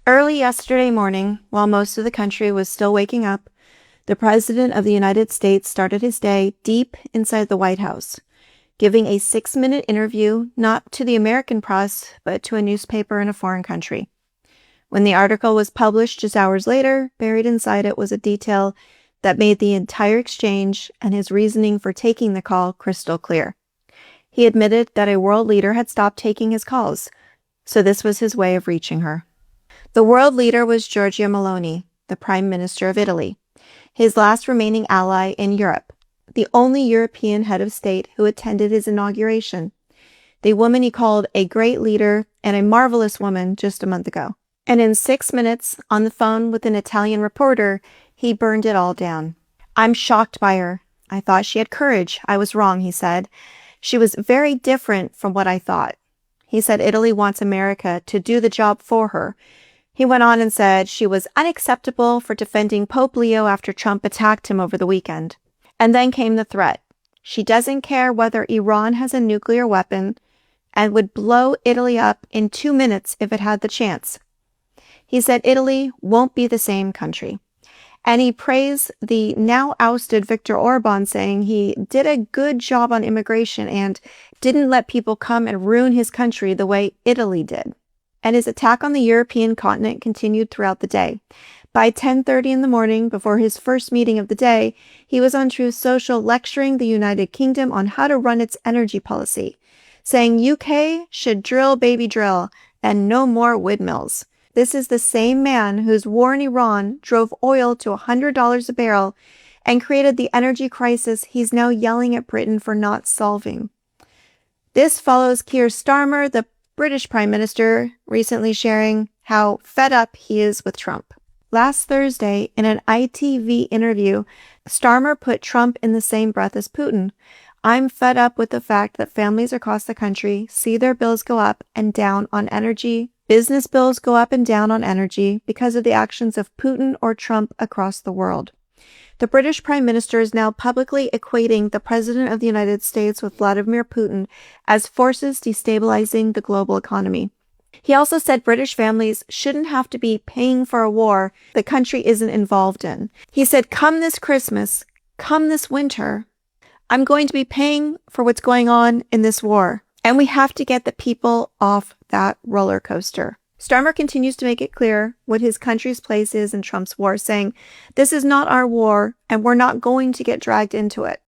Early yesterday morning, while most of the country was still waking up, the President of the United States started his day deep inside the White House, giving a 6-minute interview not to the American press, but to a newspaper in a foreign country. When the article was published just hours later, buried inside it was a detail that made the entire exchange and his reasoning for taking the call crystal clear. He admitted that a world leader had stopped taking his calls, so this was his way of reaching her. The world leader was Giorgia Meloni, the Prime Minister of Italy, his last remaining ally in Europe, the only European head of state who attended his inauguration, the woman he called a great leader and a marvelous woman just a month ago. And in 6 minutes, on the phone with an Italian reporter, he burned it all down. "I'm shocked by her. I thought she had courage. I was wrong," he said. "She was very different from what I thought." He said Italy wants America to do the job for her. He went on and said she was unacceptable for defending Pope Leo after Trump attacked him over the weekend. And then came the threat. She doesn't care whether Iran has a nuclear weapon and would blow Italy up in 2 minutes if it had the chance. He said Italy won't be the same country. And he praised the now ousted Viktor Orban, saying he did a good job on immigration and didn't let people come and ruin his country the way Italy did. And his attack on the European continent continued throughout the day. By 10:30 in the morning, before his first meeting of the day, he was on Truth Social lecturing the United Kingdom on how to run its energy policy, saying UK should drill baby drill and no more windmills. This is the same man whose war in Iran drove oil to $100 a barrel and created the energy crisis he's now yelling at Britain for not solving. This follows Keir Starmer, the British Prime Minister, recently sharing how fed up he is with Trump. Last Thursday, in an ITV interview, Starmer put Trump in the same breath as Putin. "I'm fed up with the fact that families across the country see their bills go up and down on energy. Business bills go up and down on energy because of the actions of Putin or Trump across the world." The British Prime Minister is now publicly equating the President of the United States with Vladimir Putin as forces destabilizing the global economy. He also said British families shouldn't have to be paying for a war the country isn't involved in. He said, "Come this Christmas, come this winter, I'm going to be paying for what's going on in this war. And we have to get the people off that roller coaster." Starmer continues to make it clear what his country's place is in Trump's war, saying, "This is not our war, and we're not going to get dragged into it."